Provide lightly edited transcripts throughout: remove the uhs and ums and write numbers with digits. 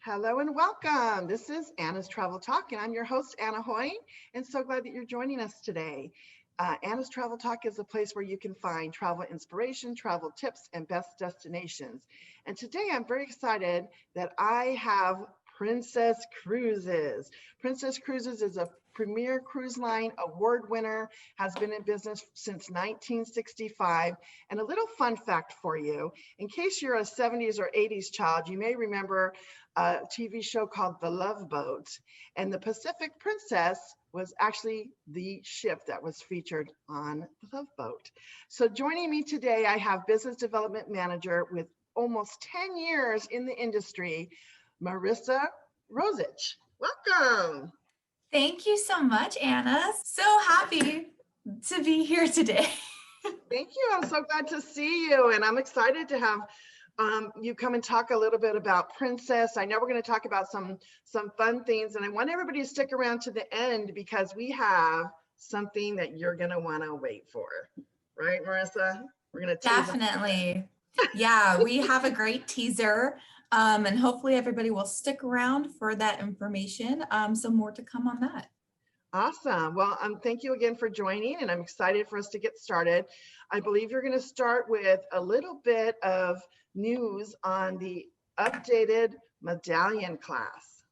Hello and welcome. This is Anna's Travel Talk, and I'm your host, Anna Hoy, and so glad that you're joining us today. Anna's Travel Talk is a place where you can find travel inspiration, travel tips, and best destinations. And today I'm very excited that I have Princess Cruises. Princess Cruises is a premier cruise line award winner, has been in business since 1965. And a little fun fact for you, in case you're a 70s or 80s child, you may remember a TV show called The Love Boat, and the Pacific Princess was actually the ship that was featured on The Love Boat. So joining me today, I have business development manager with almost 10 years in the industry, Marissa Rozich. Welcome. Thank you so much, Anna. So happy to be here today. Thank you. I'm so glad to see you, and I'm excited to have you come and talk a little bit about Princess. I know we're going to talk about some fun things, and I want everybody to stick around to the end because we have something that you're going to want to wait for. Right, Marissa? We're going to Definitely. Yeah, we have a great teaser, and hopefully everybody will stick around for that information. So more to come on that. Awesome. Well, thank you again for joining, and I'm excited for us to get started. I believe you're going to start with a little bit of news on the updated Medallion Class.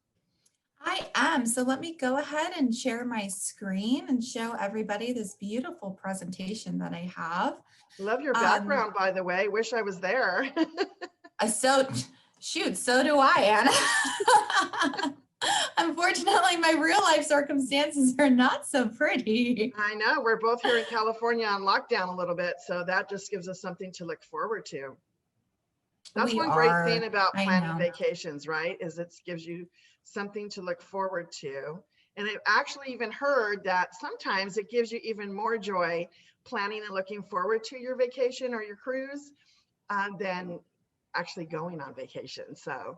I am. So let me go ahead and share my screen and show everybody this beautiful presentation that I have. Love your background, by the way. Wish I was there. So do I, Anna. Unfortunately, my real life circumstances are not so pretty. I know. We're both here in California on lockdown a little bit, so that just gives us something to look forward to. That's one great thing about planning vacations, right? Is it gives you something to look forward to. And I've actually even heard that sometimes it gives you even more joy planning and looking forward to your vacation or your cruise than actually going on vacation. So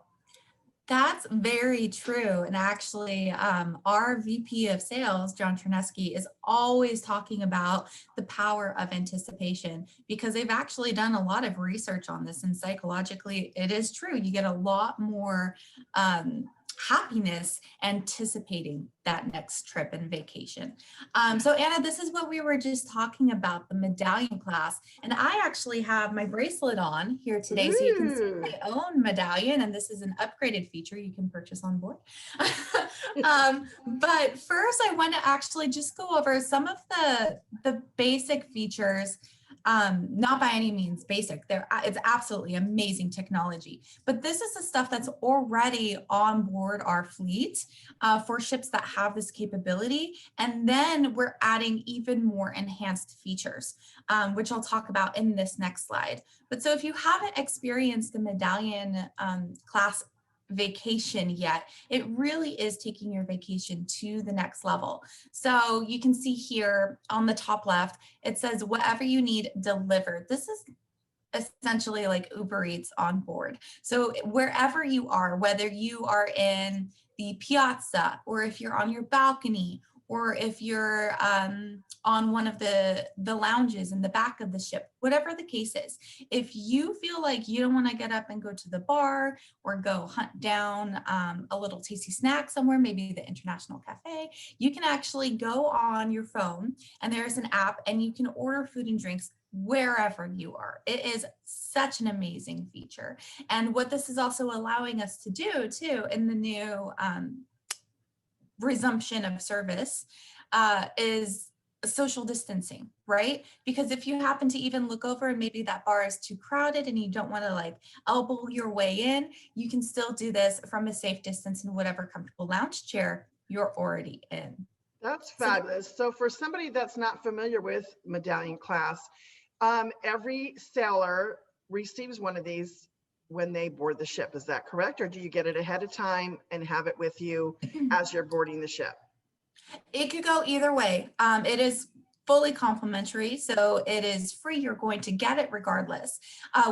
that's very true. And actually, our VP of sales, John Terneski, is always talking about the power of anticipation because they've actually done a lot of research on this. And psychologically, it is true. You get a lot more happiness anticipating that next trip and vacation. So Anna, this is what we were just talking about, the Medallion Class. And I actually have my bracelet on here today. Ooh. So you can see my own medallion, and this is an upgraded feature you can purchase on board. But first I want to actually just go over some of the basic features. Not by any means basic. It's absolutely amazing technology, but this is the stuff that's already on board our fleet for ships that have this capability. And then we're adding even more enhanced features, which I'll talk about in this next slide. But so if you haven't experienced the Medallion Class vacation yet, it really is taking your vacation to the next level. So you can see here on the top left, it says whatever you need delivered. This is essentially like Uber Eats on board. So wherever you are, whether you are in the piazza or if you're on your balcony, or if you're on one of the lounges in the back of the ship, whatever the case is, if you feel like you don't want to get up and go to the bar or go hunt down a little tasty snack somewhere, maybe the International Cafe, you can actually go on your phone and there's an app and you can order food and drinks wherever you are. It is such an amazing feature. And what this is also allowing us to do too in the new resumption of service is social distancing, right? Because if you happen to even look over and maybe that bar is too crowded and you don't want to like elbow your way in, you can still do this from a safe distance in whatever comfortable lounge chair you're already in. That's fabulous. So for somebody that's not familiar with Medallion Class, every sailor receives one of these when they board the ship. Is that correct? Or do you get it ahead of time and have it with you as you're boarding the ship? It could go either way. It is fully complimentary, so it is free. You're going to get it regardless.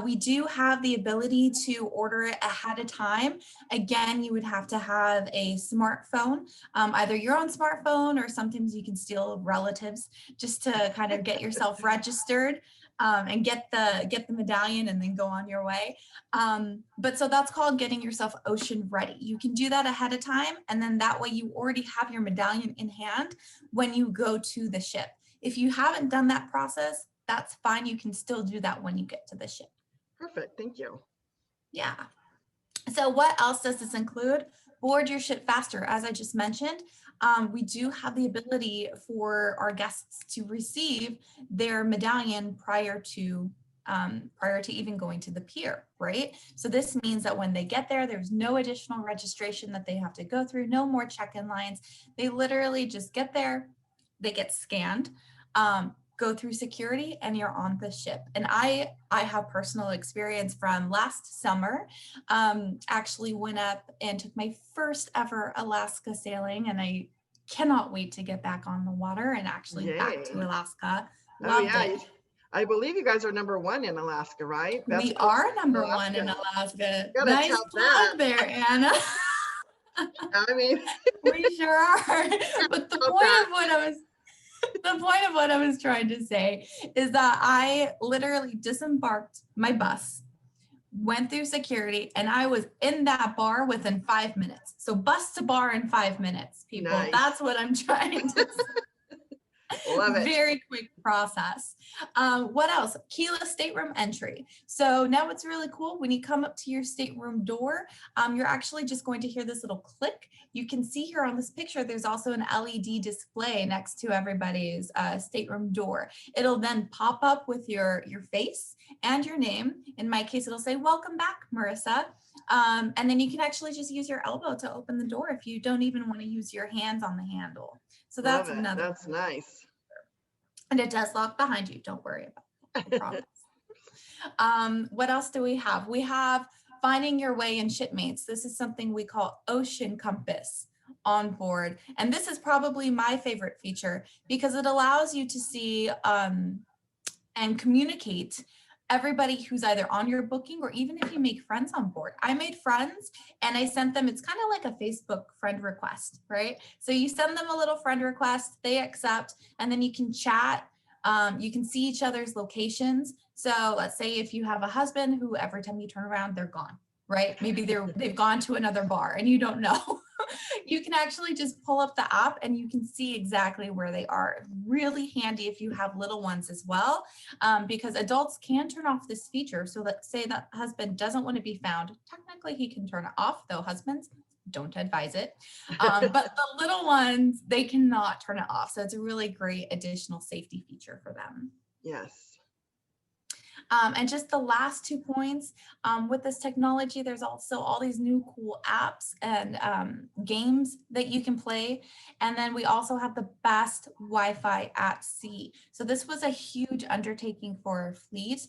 We do have the ability to order it ahead of time. Again, you would have to have a smartphone, either your own smartphone or sometimes you can steal relatives just to kind of get yourself registered. and get the medallion and then go on your way. But so that's called getting yourself ocean ready. You can do that ahead of time, and then that way you already have your medallion in hand when you go to the ship. If you haven't done that process, that's fine. You can still do that when you get to the ship. Perfect. Thank you. Yeah. So what else does this include? Board your ship faster. As I just mentioned, we do have the ability for our guests to receive their medallion prior to even going to the pier, right? So this means that when they get there, there's no additional registration that they have to go through, no more check-in lines. They literally just get there, they get scanned, go through security, and you're on the ship. And I have personal experience from last summer. Actually went up and took my first ever Alaska sailing, and I cannot wait to get back on the water and actually back to Yay. Alaska. Oh, Loved yeah. it. I believe you guys are #1 in Alaska, right? Best We coast are in number one in Alaska. Gotta Nice tell plug that. there, Anna. I mean, We sure are. But the tell point that. of what I was trying to say is that I literally disembarked my bus, went through security, and I was in that bar within 5 minutes. So bus to bar in 5 minutes, people. Nice. That's what I'm trying to say. Love it. Very quick process. What else? Keyless stateroom entry. So now what's really cool, when you come up to your stateroom door, you're actually just going to hear this little click. You can see here on this picture, there's also an LED display next to everybody's stateroom door. It'll then pop up with your face and your name. In my case, it'll say, "Welcome back, Marissa." And then you can actually just use your elbow to open the door if you don't even want to use your hands on the handle. So that's another. That's nice. And it does lock behind you. Don't worry about that. I promise. What else do we have? We have finding your way in shipmates. This is something we call Ocean Compass on board. And this is probably my favorite feature because it allows you to see and communicate everybody who's either on your booking or even if you make friends on board. I made friends and I sent them, it's kind of like a Facebook friend request, right? So you send them a little friend request, they accept, and then you can chat. You can see each other's locations. So let's say if you have a husband who every time you turn around, they're gone, right? Maybe they've gone to another bar and you don't know. You can actually just pull up the app and you can see exactly where they are. Really handy if you have little ones as well, because adults can turn off this feature. So let's say that husband doesn't want to be found. Technically, he can turn it off, though husbands don't advise it. But the little ones, they cannot turn it off. So it's a really great additional safety feature for them. Yes. And just the last 2 points, with this technology, there's also all these new cool apps and games that you can play. And then we also have the best Wi-Fi at sea. So this was a huge undertaking for our fleet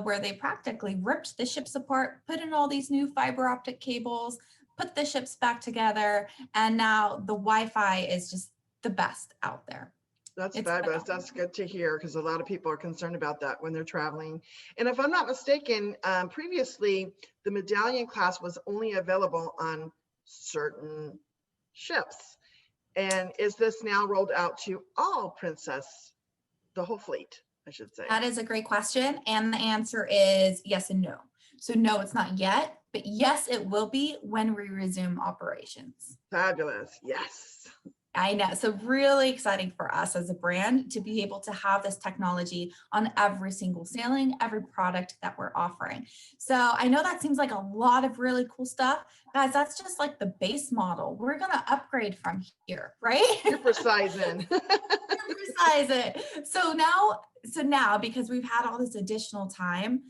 where they practically ripped the ships apart, put in all these new fiber optic cables, put the ships back together. And now the Wi-Fi is just the best out there. That's fabulous. That's good to hear because a lot of people are concerned about that when they're traveling. And if I'm not mistaken, previously the Medallion Class was only available on certain ships. And is this now rolled out to all Princess, the whole fleet, I should say? That is a great question. And the answer is yes and no. So no, it's not yet, but yes, it will be when we resume operations. Fabulous. Yes. I know. So really exciting for us as a brand to be able to have this technology on every single sailing, every product that we're offering. So I know that seems like a lot of really cool stuff. Guys, that's just like the base model. We're going to upgrade from here, right? Supersize in. Supersize it. So now, because we've had all this additional time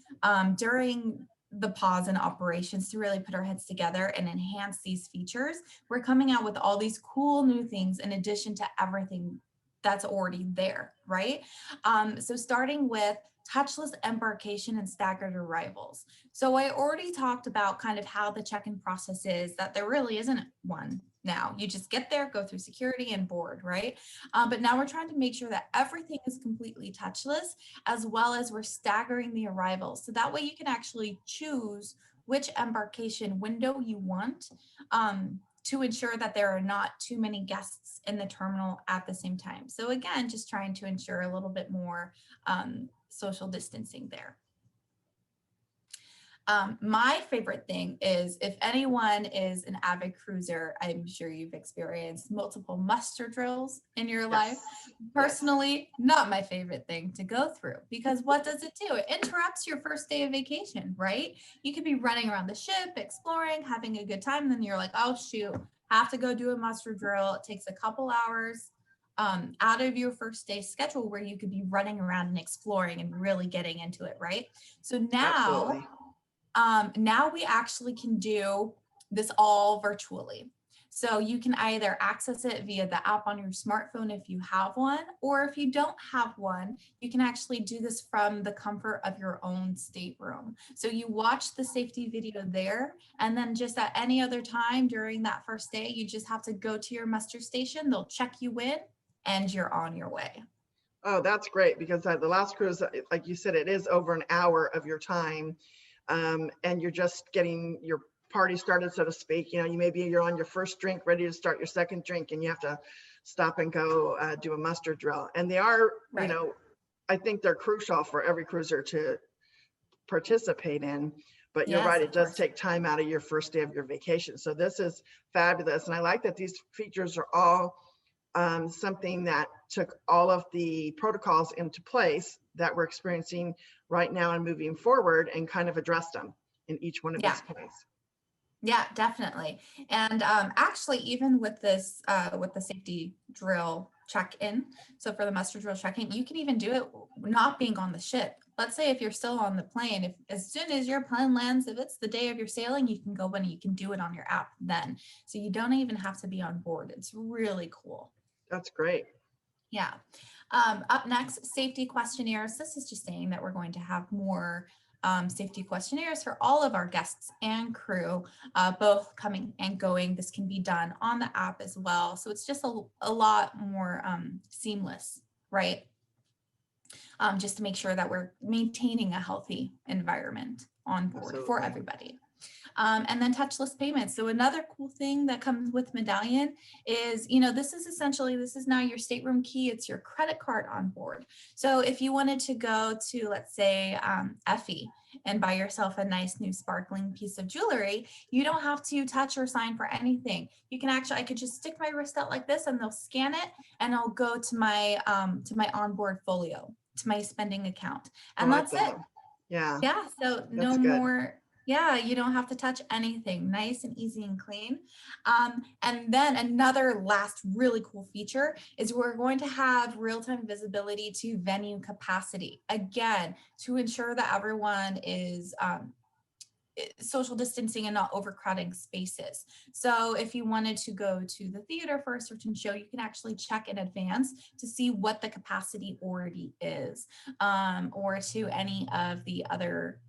during the pause in operations to really put our heads together and enhance these features, we're coming out with all these cool new things in addition to everything that's already there, right? So starting with touchless embarkation and staggered arrivals. So I already talked about kind of how the check-in process is, that there really isn't one now. You just get there, go through security and board, right? But now we're trying to make sure that everything is completely touchless, as well as we're staggering the arrivals. So that way you can actually choose which embarkation window you want to ensure that there are not too many guests in the terminal at the same time. So again, just trying to ensure a little bit more social distancing there. My favorite thing is, if anyone is an avid cruiser, I'm sure you've experienced multiple muster drills in your life. Personally, not my favorite thing to go through, because what does it do? It interrupts your first day of vacation, right? You could be running around the ship, exploring, having a good time. And then you're like, oh shoot, have to go do a muster drill. It takes a couple hours out of your first day schedule where you could be running around and exploring and really getting into it, right? So now, now we actually can do this all virtually. So you can either access it via the app on your smartphone if you have one, or if you don't have one, you can actually do this from the comfort of your own stateroom. So you watch the safety video there, and then just at any other time during that first day, you just have to go to your muster station, they'll check you in, and you're on your way. Oh, that's great, because the last cruise, like you said, it is over an hour of your time. And you're just getting your party started, so to speak. You know, you're on your first drink, ready to start your second drink, and you have to stop and go do a muster drill. And they are, Right. you know, I think they're crucial for every cruiser to participate in. But you're Yes, right, of it does course. take time out of your first day of your vacation. So this is fabulous. And I like that these features are all something that took all of the protocols into place that we're experiencing right now and moving forward, and kind of addressed them in each one of Yeah. these points. Yeah, definitely. And actually, even with this, with the safety drill check-in, so for the muster drill check-in, you can even do it not being on the ship. Let's say if you're still on the plane, if as soon as your plane lands, if it's the day of your sailing, you can go in and you can do it on your app then. So you don't even have to be on board. It's really cool. That's great. Yeah. Up next, safety questionnaires. This is just saying that we're going to have more safety questionnaires for all of our guests and crew, both coming and going. This can be done on the app as well. So it's just a lot more seamless, right? Just to make sure that we're maintaining a healthy environment on board Absolutely. for everybody. And then touchless payments. So another cool thing that comes with Medallion is, you know, this is now your stateroom key. It's your credit card on board. So if you wanted to go to, let's say, Effie and buy yourself a nice new sparkling piece of jewelry, you don't have to touch or sign for anything. You can actually, I could just stick my wrist out like this and they'll scan it and I'll go to my onboard folio, to my spending account. And that's it. Yeah. Yeah. So no more. Yeah, you don't have to touch anything. Nice and easy and clean. And then another last really cool feature is we're going to have real-time visibility to venue capacity. Again, to ensure that everyone is social distancing and not overcrowding spaces. So if you wanted to go to the theater for a certain show, you can actually check in advance to see what the capacity already is, or to any of the other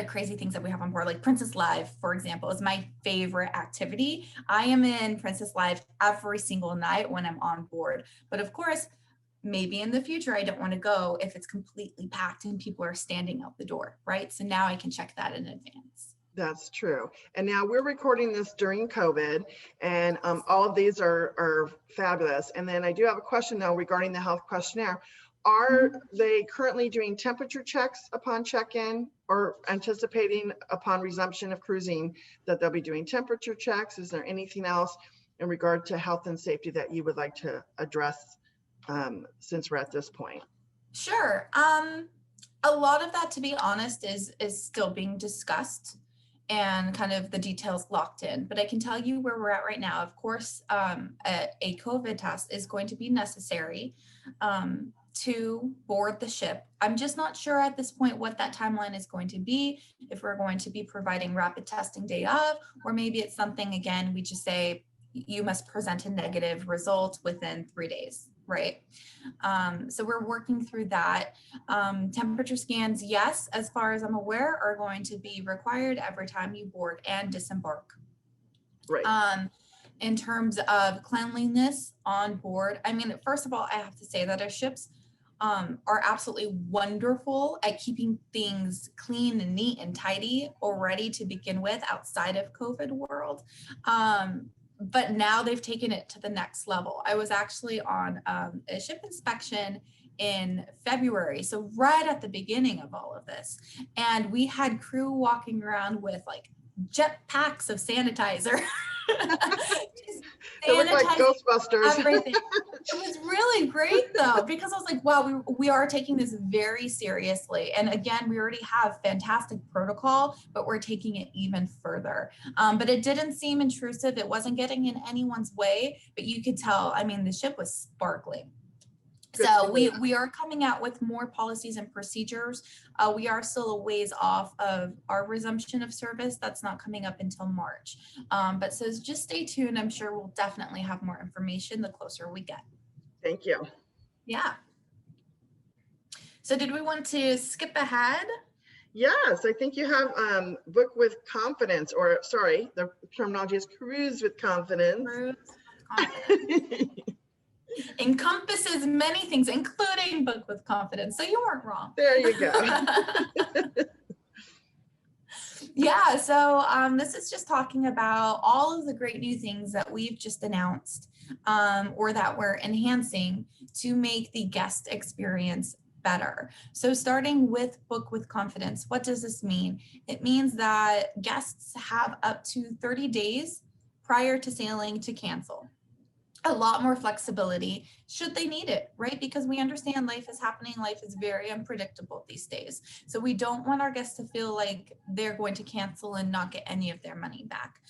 crazy things that we have on board, like Princess Live, for example, is my favorite activity. I am in Princess Live every single night when I'm on board. But of course, maybe in the future, I don't want to go if it's completely packed and people are standing out the door, right? So now I can check that in advance. That's true. And now we're recording this during COVID, and all of these are fabulous. And then I do have a question though regarding the health questionnaire. Are they currently doing temperature checks upon check-in, or anticipating upon resumption of cruising that they'll be doing temperature checks? Is there anything else in regard to health and safety that you would like to address since we're at this point? Sure. A lot of that, to be honest, is still being discussed and kind of the details locked in. But I can tell you where we're at right now. Of course, a COVID test is going to be necessary to board the ship. I'm just not sure at this point what that timeline is going to be, if we're going to be providing rapid testing day of, or maybe it's something, again, we just say you must present a negative result within 3 days, right? So we're working through that. Temperature scans, yes, as far as I'm aware, are going to be required every time you board and disembark. Right. In terms of cleanliness on board, I mean, first of all, I have to say that our ships are absolutely wonderful at keeping things clean and neat and tidy already to begin with outside of COVID world. But now they've taken it to the next level. I was actually on a ship inspection in February. So right at the beginning of all of this. And we had crew walking around with like jet packs of sanitizer. Just They look like sanitizing Ghostbusters. everything. It was really great though, because I was like, wow, we are taking this very seriously. And again, we already have fantastic protocol, but we're taking it even further. But it didn't seem intrusive. It wasn't getting in anyone's way, but you could tell, I mean, the ship was sparkling. So we are coming out with more policies and procedures. We are still a ways off of our resumption of service. That's not coming up until March. But so just stay tuned. I'm sure we'll definitely have more information the closer we get. Thank you. Yeah. So did we want to skip ahead? Yes, I think you have book with confidence, or sorry, the terminology is cruise with confidence. Cruise with confidence. Encompasses many things, including book with confidence. So you weren't wrong. There you go. Yeah, so this is just talking about all of the great new things that we've just announced or that we're enhancing to make the guest experience better. So starting with book with confidence, what does this mean? It means that guests have up to 30 days prior to sailing to cancel. A lot more flexibility should they need it, right? Because we understand life is happening. Life is very unpredictable these days. So we don't want our guests to feel like they're going to cancel and not get any of their money back.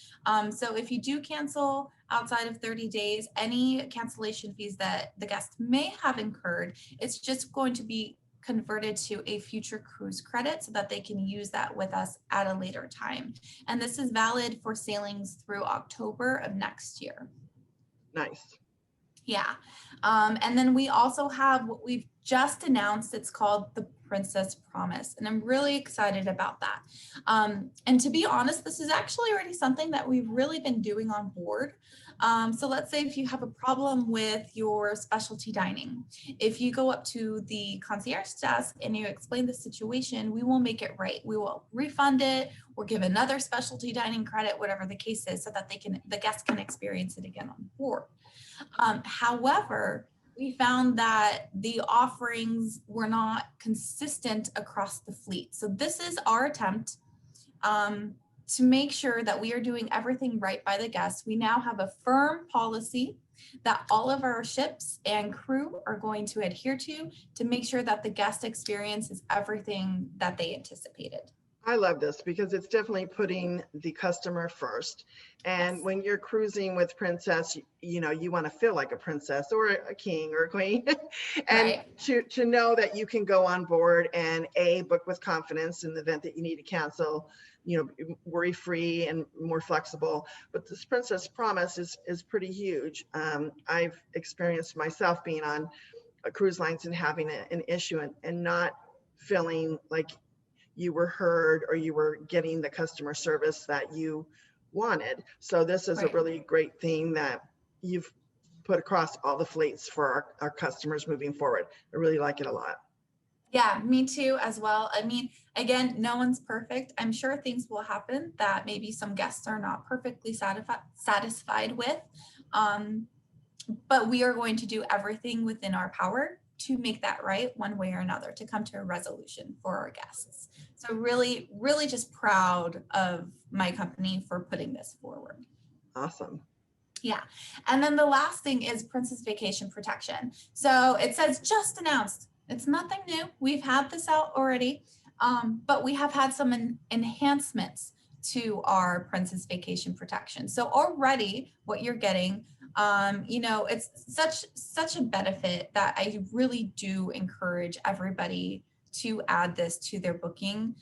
So if you do cancel outside of 30 days, any cancellation fees that the guest may have incurred, it's just going to be converted to a future cruise credit so that they can use that with us at a later time. And this is valid for sailings through October of next year. Nice. Yeah. And then we also have what we've just announced. It's called the Princess Promise. And I'm really excited about that. And to be honest, this is actually already something that we've really been doing on board. So let's say if you have a problem with your specialty dining, if you go up to the concierge desk and you explain the situation, we will make it right. We will refund it or give another specialty dining credit, whatever the case is, so that the guests can experience it again on board. However, we found that the offerings were not consistent across the fleet. So this is our attempt to make sure that we are doing everything right by the guests. We now have a firm policy that all of our ships and crew are going to adhere to make sure that the guest experience is everything that they anticipated. I love this because it's definitely putting the customer first. And when you're cruising with Princess, you know, you want to feel like a princess or a king or a queen. And right. to know that you can go on board and book with confidence in the event that you need to cancel, you know, worry-free and more flexible. But this Princess Promise is pretty huge. I've experienced myself being on cruise lines and having an issue and not feeling like you were heard or you were getting the customer service that you wanted. So this is a really great thing that you've put across all the fleets for our customers moving forward. I really like it a lot. Yeah, me too as well. I mean, again, no one's perfect. I'm sure things will happen that maybe some guests are not perfectly satisfied with, but we are going to do everything within our power to make that right one way or another, to come to a resolution for our guests. So really, really just proud of my company for putting this forward. Awesome. Yeah. And then the last thing is Princess Vacation Protection. So it says just announced. It's nothing new. We've had this out already, but we have had some enhancements to our Princess Vacation Protection. So already what you're getting, you know, it's such a benefit that I really do encourage everybody to add this to their booking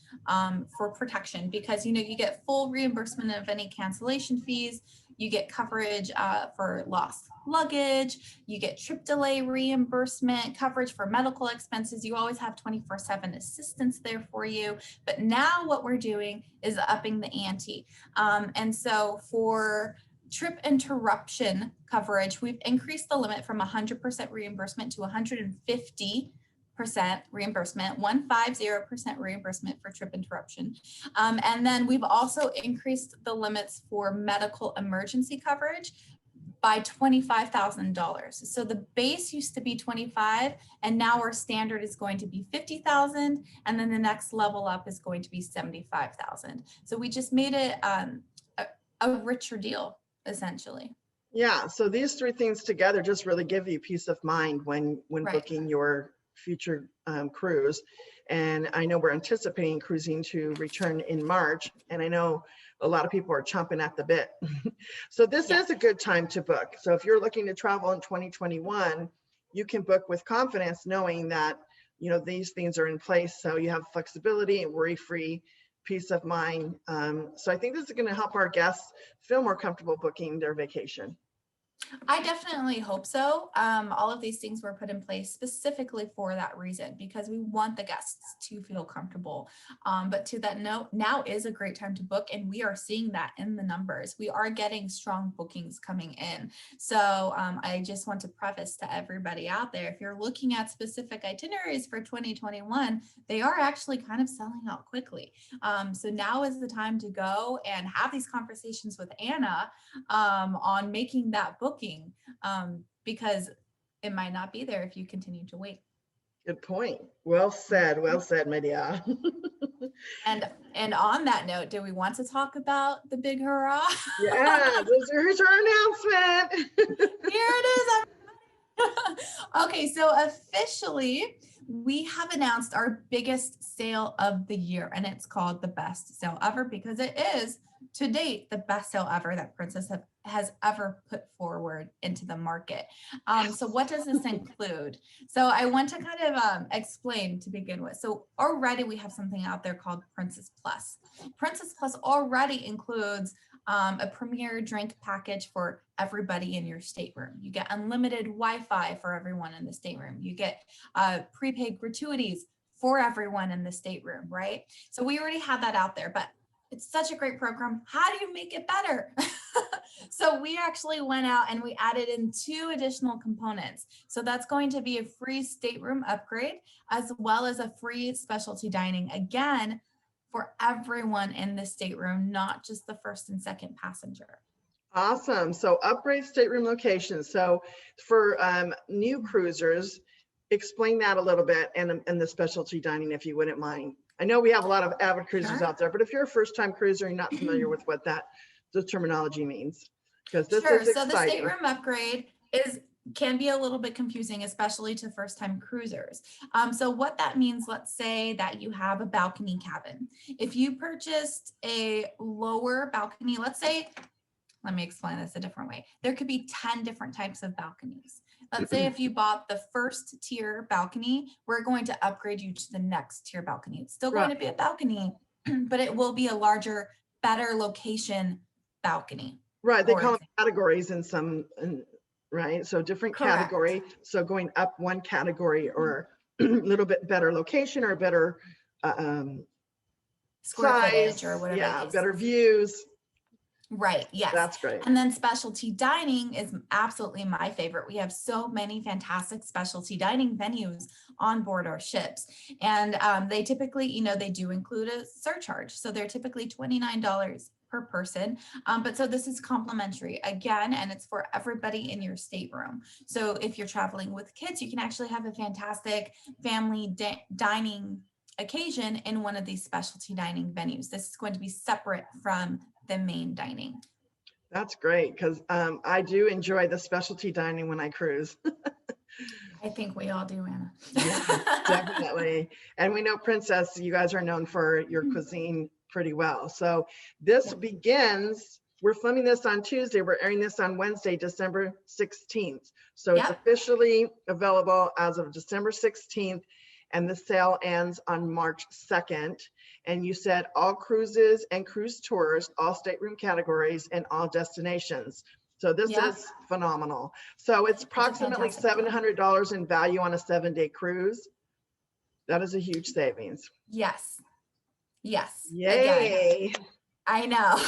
for protection, because, you know, you get full reimbursement of any cancellation fees. You get coverage for lost luggage. You get trip delay reimbursement, coverage for medical expenses. You always have 24/7 assistance there for you. But now what we're doing is upping the ante. And so for trip interruption coverage, we've increased the limit from 100% reimbursement to 150% reimbursement, 150% reimbursement for trip interruption. And then we've also increased the limits for medical emergency coverage by $25,000. So the base used to be 25, and now our standard is going to be 50,000, and then the next level up is going to be 75,000. So we just made it a richer deal, essentially. Yeah, so these three things together just really give you peace of mind when Right. booking your future cruise. And I know we're anticipating cruising to return in March, and I know a lot of people are chomping at the bit. So this Yeah. is a good time to book. So if you're looking to travel in 2021, you can book with confidence, knowing that, you know, these things are in place. So you have flexibility and worry-free peace of mind. So I think this is going to help our guests feel more comfortable booking their vacation. I definitely hope so. All of these things were put in place specifically for that reason, because we want the guests to feel comfortable. But to that note, now is a great time to book, and we are seeing that in the numbers. We are getting strong bookings coming in. So I just want to preface to everybody out there, if you're looking at specific itineraries for 2021, they are actually kind of selling out quickly. So now is the time to go and have these conversations with Anna on making that booking, because it might not be there if you continue to wait. Good point. Well said, my dear. And on that note, do we want to talk about the big hurrah? Yeah, here's our announcement. Here it is. Okay, so officially we have announced our biggest sale of the year, and it's called the best sale ever because it is to date the best sale ever that Princess has ever put forward into the market. So what does this include? So I want to kind of explain to begin with. So already we have something out there called Princess Plus. Princess Plus already includes a premier drink package for everybody in your stateroom. You get unlimited Wi-Fi for everyone in the stateroom. You get prepaid gratuities for everyone in the stateroom, right? So we already had that out there, but it's such a great program. How do you make it better? So we actually went out and we added in 2 additional components. So that's going to be a free stateroom upgrade, as well as a free specialty dining, again, for everyone in the stateroom, not just the first and second passenger. Awesome. So upgrade stateroom locations. So for new cruisers, explain that a little bit, and the specialty dining, if you wouldn't mind. I know we have a lot of avid cruisers Sure. out there, but if you're a first-time cruiser and not familiar with what the terminology means, because this Sure. is So the exciting. stateroom upgrade can be a little bit confusing, especially to first-time cruisers. So what that means, let's say that you have a balcony cabin. If you purchased a lower balcony, let's say, let me explain this a different way. There could be 10 different types of balconies. Let's say if you bought the first tier balcony, we're going to upgrade you to the next tier balcony. It's still going to be a balcony, but it will be a larger, better location balcony. Right. They call them categories in some, right? So different Correct. category. So going up one category, or a little bit better location, or better square size, footage or whatever. yeah, better views. Right. Yes. That's great. And then specialty dining is absolutely my favorite. We have so many fantastic specialty dining venues on board our ships. And they typically, you know, they do include a surcharge. So they're typically $29 per person. But so this is complimentary again, and it's for everybody in your stateroom. So if you're traveling with kids, you can actually have a fantastic family dining occasion in one of these specialty dining venues. This is going to be separate from the main dining. That's great, because I do enjoy the specialty dining when I cruise. I think we all do, Anna. Yeah, definitely. And we know, Princess, you guys are known for your cuisine pretty well. So this begins, we're filming this on Tuesday. We're airing this on Wednesday, December 16th. So it's officially available as of December 16th. And the sale ends on March 2nd. And you said all cruises and cruise tours, all stateroom categories, and all destinations. So this is phenomenal. So it's approximately $700 in value on a 7-day cruise. That is a huge savings. Yes. Yes. Yay. Again, I know.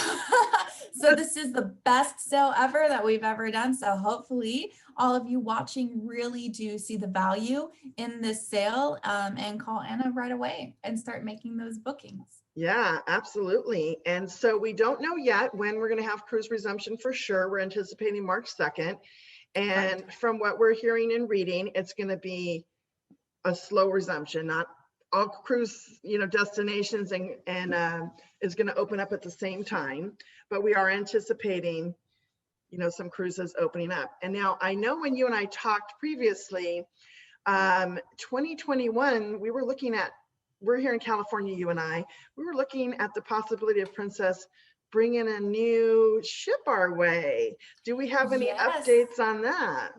So this is the best sale ever that we've ever done. So hopefully all of you watching really do see the value in this sale, and call Anna right away and start making those bookings. Yeah, absolutely. And so we don't know yet when we're going to have cruise resumption for sure. We're anticipating March 2nd. Right. And from what we're hearing and reading, it's going to be a slow resumption. Not all cruise, destinations and is going to open up at the same time, but we are anticipating, some cruises opening up. And now I know when you and I talked previously, 2021, we're here in California, you and I, we were looking at the possibility of Princess bringing a new ship our way. Do we have any Yes. updates on that?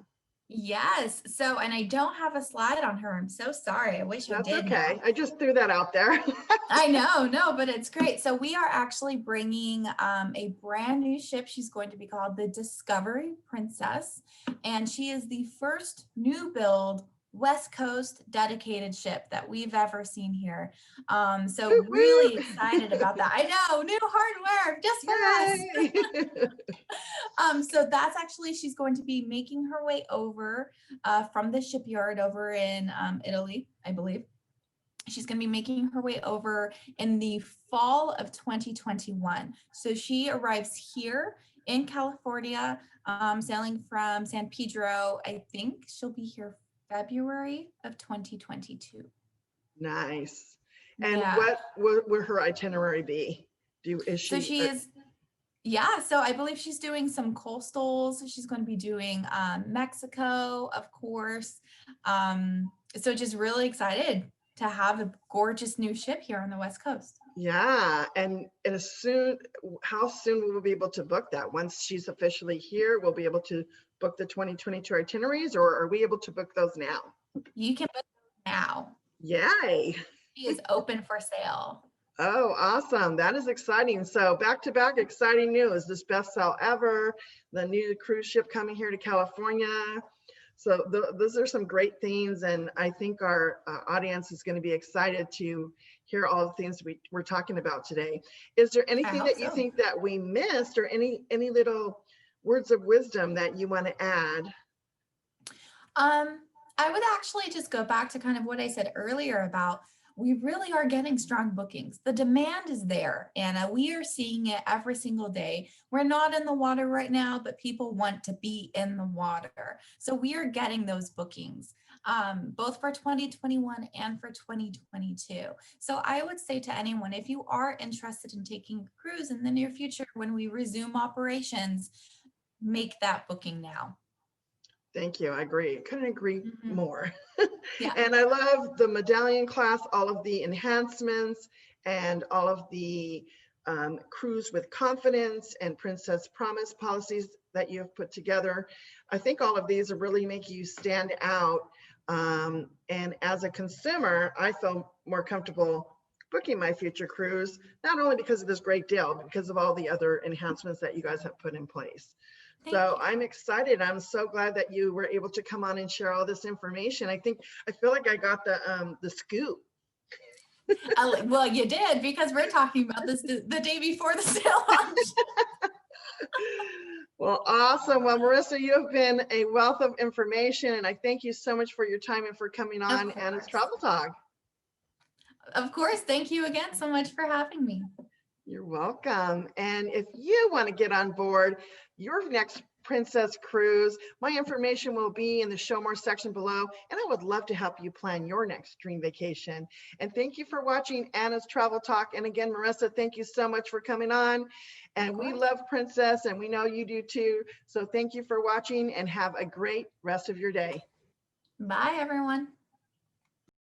Yes. So, and I don't have a slide on her. I'm so sorry. I wish I That's did okay. now. I just threw that out there. I know, no, but it's great. So we are actually bringing a brand new ship. She's going to be called the Discovery Princess, and she is the first new build West Coast dedicated ship that we've ever seen here. So Woo, really woo. excited about that. I know, new hardware just for us. Yay. So that's actually, she's going to be making her way over from the shipyard over in Italy, I believe. She's going to be making her way over in the fall of 2021. So she arrives here in California, sailing from San Pedro. I think she'll be here February of 2022. Nice. And Yeah. what will her itinerary be? So she is, yeah, so I believe she's doing some coastals. She's going to be doing Mexico, of course. So just really excited to have a gorgeous new ship here on the West Coast. Yeah, and how soon will we be able to book that? Once she's officially here, we'll be able to book the 2022 itineraries, or are we able to book those now? You can book now. Yay. She is open for sale. Oh, awesome. That is exciting. So back-to-back exciting news. This best sale ever, the new cruise ship coming here to California. So those are some great things. And I think our audience is going to be excited to hear all the things we're talking about today. Is there anything that you think that we missed, or any little words of wisdom that you want to add? I would actually just go back to kind of what I said earlier about we really are getting strong bookings. The demand is there, Anna. We are seeing it every single day. We're not in the water right now, but people want to be in the water. So we are getting those bookings, both for 2021 and for 2022. So I would say to anyone, if you are interested in taking a cruise in the near future, when we resume operations, make that booking now. Thank you. I agree. Couldn't agree more. Yeah. And I love the Medallion Class, all of the enhancements and all of the cruise with confidence and Princess Promise policies that you have put together. I think all of these are really making you stand out. And as a consumer, I feel more comfortable booking my future cruise, not only because of this great deal, but because of all the other enhancements that you guys have put in place. So I'm excited. I'm so glad that you were able to come on and share all this information. I feel like I got the scoop. Well, you did, because we're talking about this the day before the sail launch. Well, awesome. Well, Marissa, you have been a wealth of information, and I thank you so much for your time and for coming on Anna's Travel Talk. Of course. Thank you again so much for having me. You're welcome. And if you want to get on board your next Princess cruise, my information will be in the show more section below, and I would love to help you plan your next dream vacation. And thank you for watching Anna's Travel Talk. And again, Marissa, thank you so much for coming on. And we love Princess, and we know you do too. So thank you for watching, and have a great rest of your day. Bye, everyone.